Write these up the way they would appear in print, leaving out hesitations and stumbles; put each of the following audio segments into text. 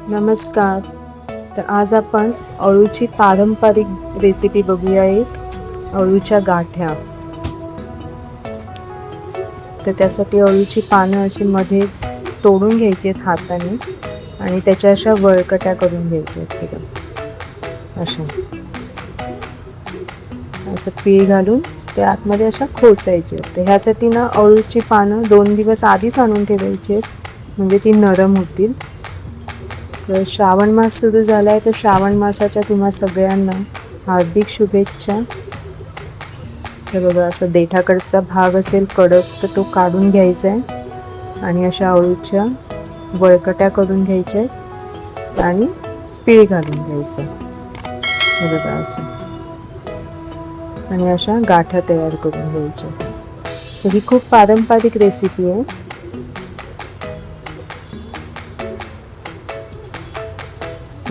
नमस्कार. तर आज आपण अळूची पारंपरिक रेसिपी बघूया. एक अळूच्या गाठ्या. तर त्यासाठी अळूची पानं अशी मध्येच तोडून घ्यायची आहेत हातानेच आणि त्याच्या अशा वळकट्या करून घ्यायच्या आहेत. असं पीळ घालून ते आतमध्ये अशा खोचायचे. तर ह्यासाठी ना अळूची पानं 2 दिवस आधीच आणून ठेवायची आहेत, म्हणजे ती नरम होतील. तर श्रावण मास सुरू झाला आहे, तर श्रावण मासाच्या तुम्हा सगळ्यांना हार्दिक शुभेच्छा. तर बघा, असं देठाकडचा भाग असेल कडक तर तो काढून घ्यायचा आहे आणि अशा अळूच्या वळकट्या करून घ्यायच्या आहेत आणि पीळ घालून घ्यायचं. बघा असं, आणि अशा गाठ्या तयार करून घ्यायच्या. तर ही खूप पारंपरिक रेसिपी आहे.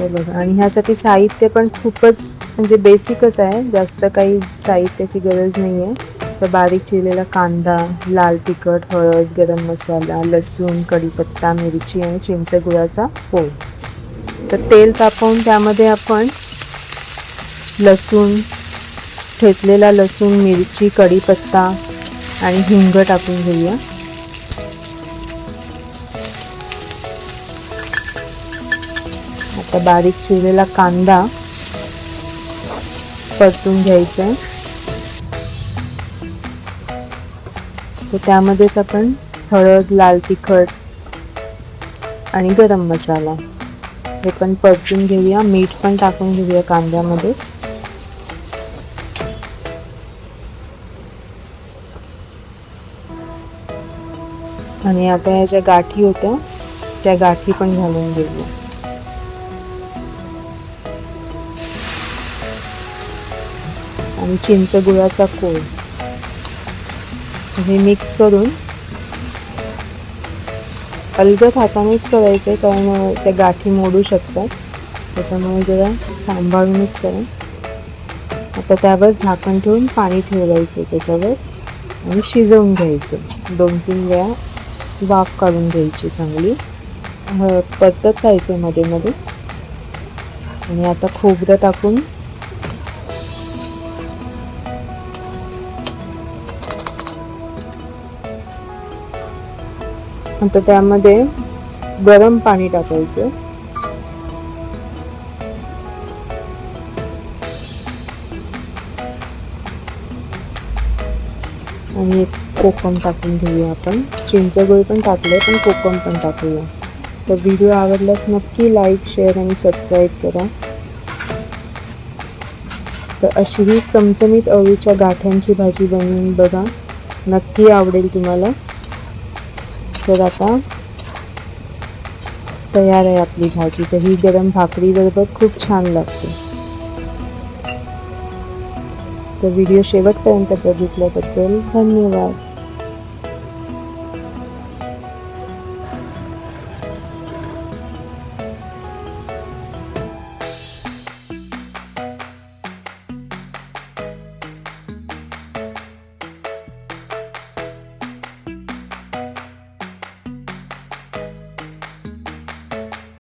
बघा, आणि ह्यासाठी साहित्य पण खूपच म्हणजे बेसिकच आहे, जास्त काही साहित्याची गरज नाही आहे. तर बारीक चिरलेला कांदा, लाल तिखट, हळद, गरम मसाला, लसूण, कढीपत्ता, मिरची आणि चिंच गुळाचा पोळ. तर तेल तापवून त्यामध्ये आपण लसूण, ठेचलेला लसूण, मिरची, कढीपत्ता आणि हिंग टाकून घेऊया. आता बारीक चिरलेला कांदा परतून घ्यायचा. तर त्यामध्येच आपण हळद, लाल तिखट आणि गरम मसाला हे पण परतून घेऊया. मीठ पण टाकून घेऊया कांद्यामध्येच. आणि आता ह्या ज्या गाठी होत्या त्या गाठी पण घालून घेऊया. आणि चिंच गुळाचा कोळ हे मिक्स करून अलगद हातानेच करायचं आहे, कारण त्या गाठी मोडू शकतात, त्याच्यामुळे जरा सांभाळूनच करा. आता त्यावर झाकण ठेवून पाणी ठेवायचं त्याच्यावर आणि शिजवून घ्यायचं. 2-3 वेळा वाफ काढून घ्यायची चांगली. परतत खायचं मध्ये मध्ये. आणि आता खोबरं टाकून आता त्यामध्ये गरम पाणी टाकायचं आणि कोकम टाकून घेऊया. आपण चिंचगुळ पण टाकलंय, पण कोकम पण टाकूया. तर व्हिडिओ आवडल्यास नक्की लाईक, शेअर आणि सबस्क्राईब करा. तर अशी ही चमचमीत अळूच्या गाठ्यांची भाजी बनवून बघा, नक्की आवडेल तुम्हाला. तर आता तयार आहे आपली भाजी. तर ही गरम भाकरी बरोबर खूप छान लागते. तर व्हिडिओ शेवटपर्यंत बघितल्याबद्दल धन्यवाद.